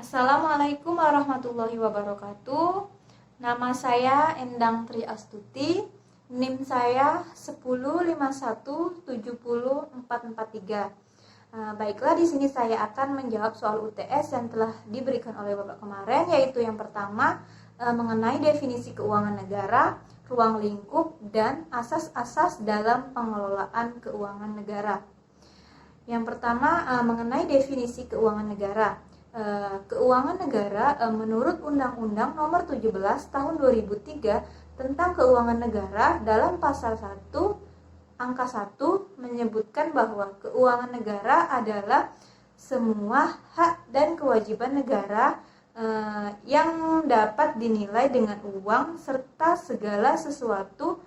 Assalamualaikum warahmatullahi wabarakatuh. Nama saya Endang Tri Astuti. NIM saya 105170443. Baiklah, di sini saya akan menjawab soal UTS yang telah diberikan oleh Bapak kemarin, yaitu yang pertama mengenai definisi keuangan negara, ruang lingkup, dan asas-asas dalam pengelolaan keuangan negara. Yang pertama mengenai definisi keuangan negara. Keuangan negara menurut Undang-Undang Nomor 17 Tahun 2003 tentang Keuangan Negara dalam pasal 1 angka 1 menyebutkan bahwa keuangan negara adalah semua hak dan kewajiban negara yang dapat dinilai dengan uang serta segala sesuatu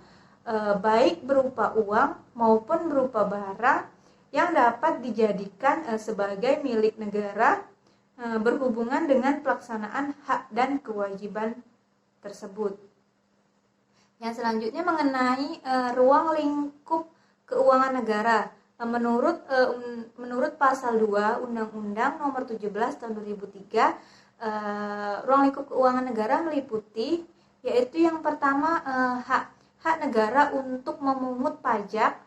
baik berupa uang maupun berupa barang yang dapat dijadikan sebagai milik negara berhubungan dengan pelaksanaan hak dan kewajiban tersebut. Yang selanjutnya mengenai ruang lingkup keuangan negara. Menurut pasal 2 Undang-Undang Nomor 17 Tahun 2003, ruang lingkup keuangan negara meliputi yaitu yang pertama hak negara untuk memungut pajak,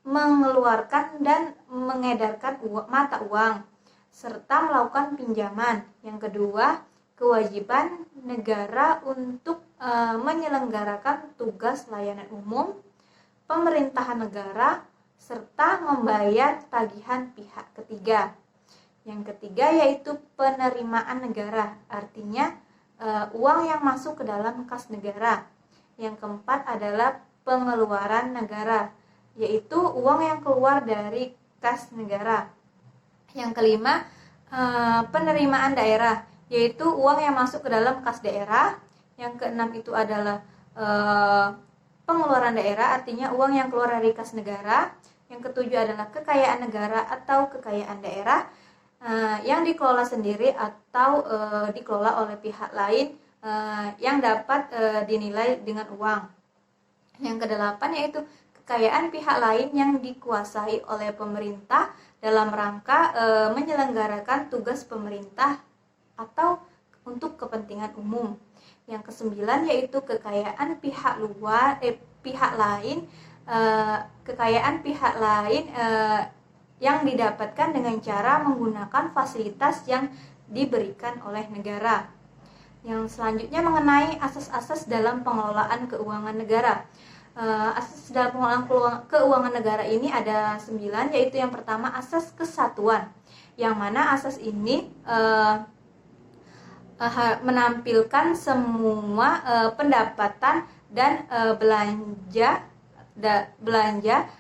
mengeluarkan dan mengedarkan mata uang, serta melakukan pinjaman. Yang kedua, kewajiban negara untuk menyelenggarakan tugas layanan umum, pemerintahan negara, serta membayar tagihan pihak ketiga. Yang ketiga yaitu penerimaan negara, artinya uang yang masuk ke dalam kas negara. Yang keempat adalah pengeluaran negara, yaitu uang yang keluar dari kas negara. Yang kelima, penerimaan daerah, yaitu uang yang masuk ke dalam kas daerah. Yang keenam itu adalah pengeluaran daerah, artinya uang yang keluar dari kas negara. Yang ketujuh adalah kekayaan negara atau kekayaan daerah yang dikelola sendiri atau dikelola oleh pihak lain yang dapat dinilai dengan uang. Yang kedelapan yaitu kekayaan pihak lain yang dikuasai oleh pemerintah dalam rangka menyelenggarakan tugas pemerintah atau untuk kepentingan umum. Yang kesembilan yaitu kekayaan pihak lain yang didapatkan dengan cara menggunakan fasilitas yang diberikan oleh negara. Yang selanjutnya mengenai asas-asas dalam pengelolaan keuangan negara. Asas dalam pengelolaan keuangan negara ini ada 9, yaitu yang pertama asas kesatuan, yang mana asas ini menampilkan semua pendapatan dan belanja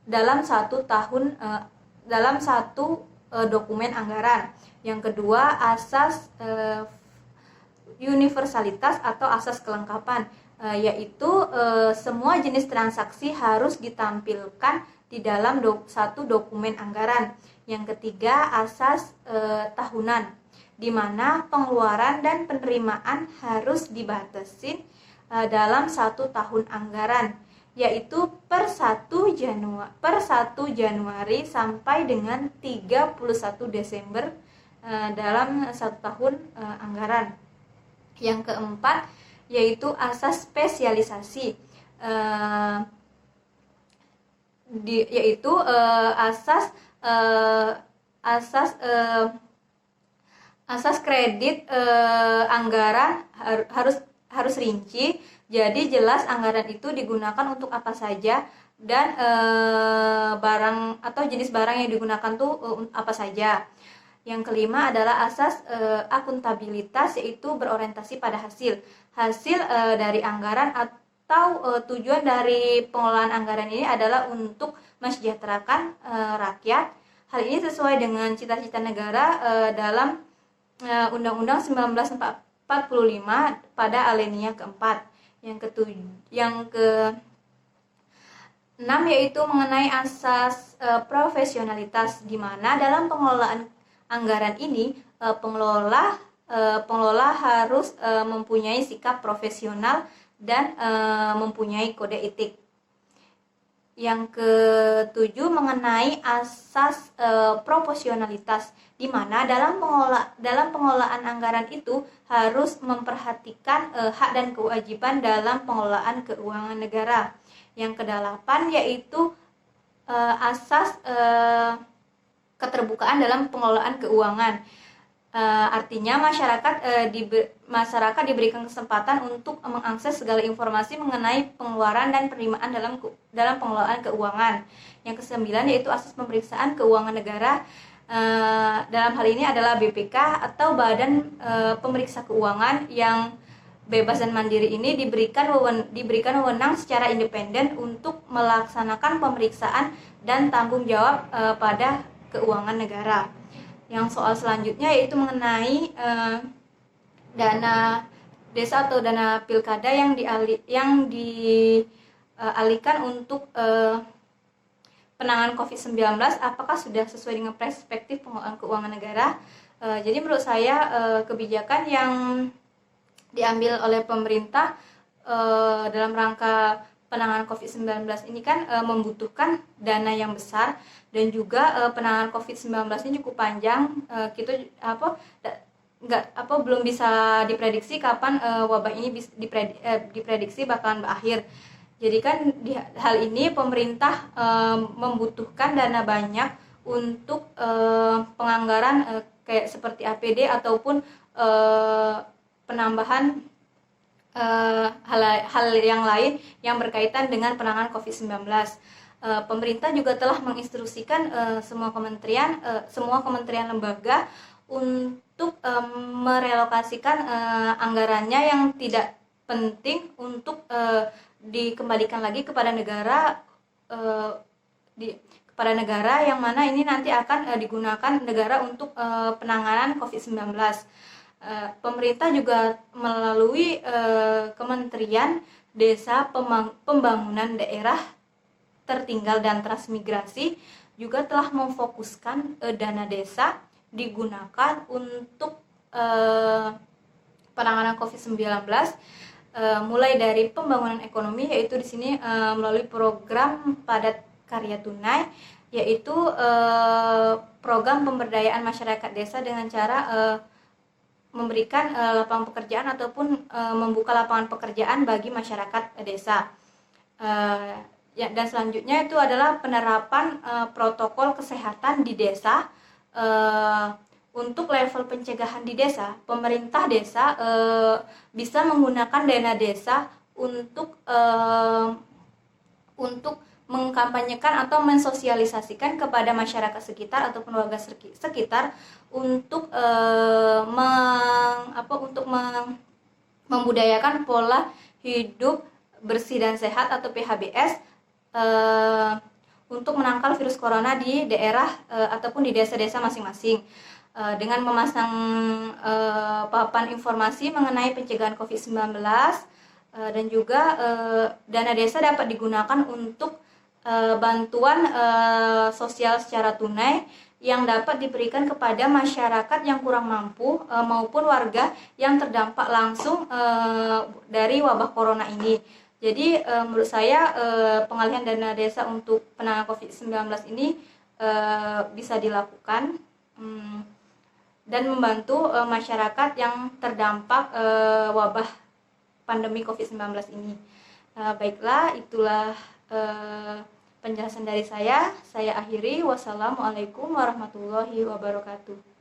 dalam satu tahun dalam satu dokumen anggaran. Yang kedua asas universalitas atau asas kelengkapan, yaitu semua jenis transaksi harus ditampilkan di dalam satu dokumen anggaran. Yang ketiga asas tahunan, di mana pengeluaran dan penerimaan harus dibatasi dalam satu tahun anggaran, yaitu per 1 Januari sampai dengan 31 Desember dalam satu tahun anggaran. Yang keempat yaitu asas spesialisasi, yaitu asas kredit anggaran harus rinci, jadi jelas anggaran itu digunakan untuk apa saja dan barang atau jenis barang yang digunakan tuh apa saja. Yang kelima adalah asas akuntabilitas, yaitu berorientasi pada hasil dari anggaran atau tujuan dari pengelolaan anggaran ini adalah untuk mensejahterakan rakyat. Hal ini sesuai dengan cita-cita negara dalam Undang-Undang 1945 pada alinea keempat. Yang keenam yaitu mengenai asas profesionalitas, di mana dalam pengelolaan anggaran ini pengelola harus mempunyai sikap profesional dan mempunyai kode etik. Yang ketujuh mengenai asas proporsionalitas, di mana dalam pengelolaan anggaran itu harus memperhatikan hak dan kewajiban dalam pengelolaan keuangan negara. Yang kedelapan yaitu asas keterbukaan dalam pengelolaan keuangan. Artinya masyarakat diberikan kesempatan untuk mengakses segala informasi mengenai pengeluaran dan penerimaan dalam pengelolaan keuangan. Yang kesembilan yaitu asas pemeriksaan keuangan negara. Dalam hal ini adalah BPK atau Badan Pemeriksa Keuangan yang bebas dan mandiri ini diberikan wewenang secara independen untuk melaksanakan pemeriksaan dan tanggung jawab pada keuangan negara. Yang soal selanjutnya yaitu mengenai dana desa atau dana pilkada yang dialihkan untuk penanganan COVID-19, apakah sudah sesuai dengan perspektif pengelolaan keuangan negara? Jadi menurut saya kebijakan yang diambil oleh pemerintah dalam rangka penanganan COVID-19 ini kan membutuhkan dana yang besar, dan juga penanganan COVID-19 ini cukup panjang. Kita belum bisa diprediksi kapan wabah ini diprediksi bakalan berakhir. Jadi kan di hal ini pemerintah membutuhkan dana banyak untuk penganggaran kayak seperti APD ataupun penambahan hal yang lain yang berkaitan dengan penanganan COVID-19. Pemerintah juga telah menginstruksikan semua kementerian lembaga untuk merelokasikan anggarannya yang tidak penting untuk dikembalikan lagi kepada negara, yang mana ini nanti akan digunakan negara untuk penanganan COVID-19. Pemerintah juga melalui Kementerian Desa, Pembangunan Daerah Tertinggal dan Transmigrasi juga telah memfokuskan dana desa digunakan untuk penanganan COVID-19, mulai dari pembangunan ekonomi, yaitu di sini melalui program padat karya tunai, yaitu program pemberdayaan masyarakat desa dengan cara memberikan lapangan pekerjaan ataupun membuka lapangan pekerjaan bagi masyarakat desa. Dan selanjutnya itu adalah penerapan protokol kesehatan di desa. Untuk level pencegahan di desa, pemerintah desa bisa menggunakan dana desa untuk mengkampanyekan atau mensosialisasikan kepada masyarakat sekitar ataupun warga sekitar untuk membudayakan pola hidup bersih dan sehat atau PHBS untuk menangkal virus corona di daerah ataupun di desa-desa masing-masing, dengan memasang papan informasi mengenai pencegahan COVID-19, dan juga dana desa dapat digunakan untuk bantuan sosial secara tunai yang dapat diberikan kepada masyarakat yang kurang mampu maupun warga yang terdampak langsung dari wabah corona ini. Jadi menurut saya pengalihan dana desa untuk penanganan COVID-19 ini bisa dilakukan dan membantu masyarakat yang terdampak wabah pandemi COVID-19 ini. Baiklah, itulah penjelasan dari saya. Saya akhiri. Wassalamualaikum warahmatullahi wabarakatuh.